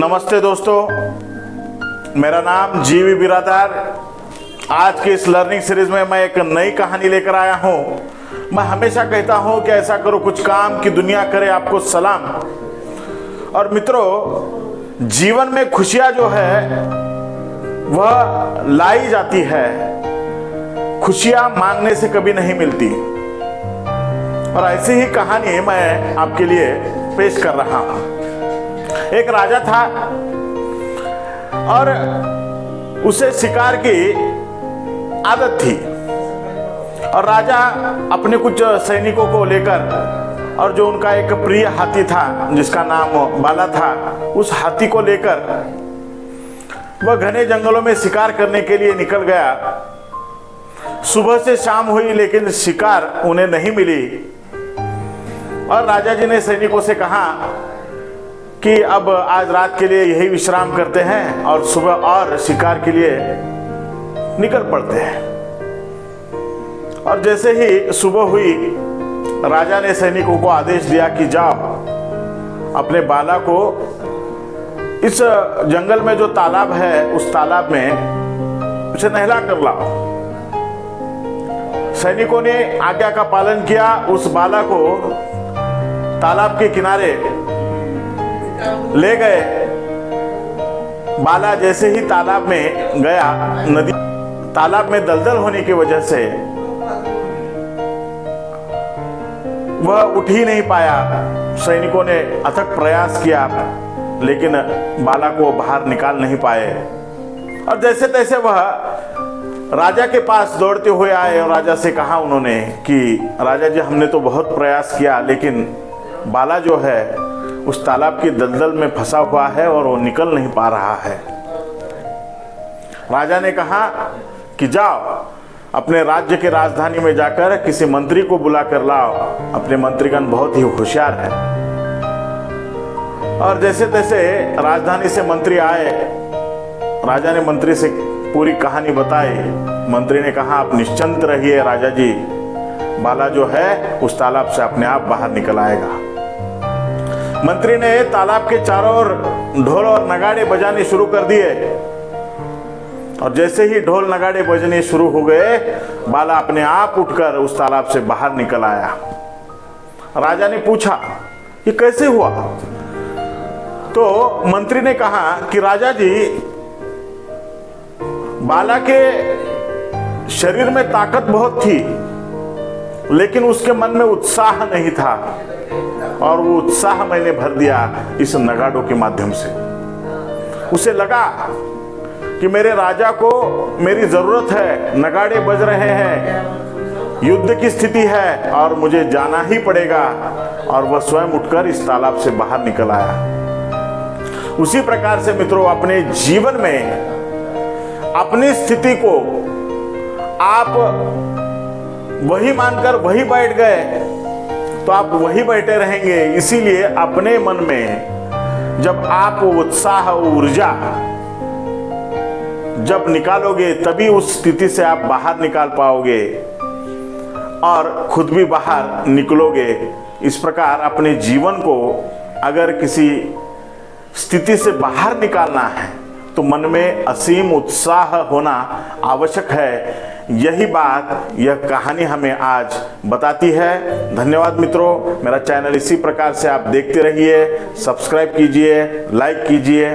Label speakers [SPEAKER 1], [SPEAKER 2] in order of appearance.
[SPEAKER 1] नमस्ते दोस्तों, मेरा नाम जीवी बिरादार। आज की इस लर्निंग सीरीज में मैं एक नई कहानी लेकर आया हूं। मैं हमेशा कहता हूं कि ऐसा करो कुछ काम कि दुनिया करे आपको सलाम। और मित्रों, जीवन में खुशियां जो है वह लाई जाती है, खुशियां मांगने से कभी नहीं मिलती। और ऐसी ही कहानी मैं आपके लिए पेश कर रहा हूं। एक राजा था और उसे शिकार की आदत थी। और राजा अपने कुछ सैनिकों को लेकर और जो उनका एक प्रिय हाथी था जिसका नाम बाला था, उस हाथी को लेकर वह घने जंगलों में शिकार करने के लिए निकल गया। सुबह से शाम हुई लेकिन शिकार उन्हें नहीं मिली। और राजा जी ने सैनिकों से कहा कि अब आज रात के लिए यही विश्राम करते हैं और सुबह और शिकार के लिए निकल पड़ते हैं। और जैसे ही सुबह हुई, राजा ने सैनिकों को आदेश दिया कि जाओ अपने बाला को इस जंगल में जो तालाब है उस तालाब में उसे नहला कर लाओ। सैनिकों ने आज्ञा का पालन किया। उस बाला को तालाब के किनारे ले गए। बाला जैसे ही तालाब में गया, नदी तालाब में दलदल होने की वजह से वह उठ ही नहीं पाया। सैनिकों ने अथक प्रयास किया लेकिन बाला को बाहर निकाल नहीं पाए। और जैसे तैसे वह राजा के पास दौड़ते हुए आए और राजा से कहा उन्होंने कि राजा जी, हमने तो बहुत प्रयास किया लेकिन बाला जो है उस तालाब की दलदल में फंसा हुआ है और वो निकल नहीं पा रहा है। राजा ने कहा कि जाओ अपने राज्य के राजधानी में जाकर किसी मंत्री को बुला कर लाओ। अपने मंत्रीगण बहुत ही होशियार है। और जैसे तैसे राजधानी से मंत्री आए। राजा ने मंत्री से पूरी कहानी बताई। मंत्री ने कहा, आप निश्चिंत रहिए राजा जी, बाला जो है उस तालाब से अपने आप बाहर निकल आएगा। मंत्री ने तालाब के चारों ओर ढोल और नगाड़े बजाने शुरू कर दिए। और जैसे ही ढोल नगाड़े बजने शुरू हो गए, बाला अपने आप उठकर उस तालाब से बाहर निकल आया। राजा ने पूछा, ये कैसे हुआ? तो मंत्री ने कहा कि राजा जी, बाला के शरीर में ताकत बहुत थी लेकिन उसके मन में उत्साह नहीं था। और वो उत्साह मैंने भर दिया इस नगाड़ों के माध्यम से। उसे लगा कि मेरे राजा को मेरी जरूरत है, नगाड़े बज रहे हैं, युद्ध की स्थिति है और मुझे जाना ही पड़ेगा। और वह स्वयं उठकर इस तालाब से बाहर निकल आया। उसी प्रकार से मित्रों, अपने जीवन में अपनी स्थिति को आप वही मानकर वही बैठ गए तो आप वही बैठे रहेंगे। इसीलिए अपने मन में जब आप उत्साह ऊर्जा जब निकालोगे तभी उस स्थिति से आप बाहर निकाल पाओगे और खुद भी बाहर निकलोगे। इस प्रकार अपने जीवन को अगर किसी स्थिति से बाहर निकालना है तो मन में असीम उत्साह होना आवश्यक है। यही बात यह कहानी हमें आज बताती है। धन्यवाद मित्रों। मेरा चैनल इसी प्रकार से आप देखते रहिए। सब्सक्राइब कीजिए, लाइक कीजिए।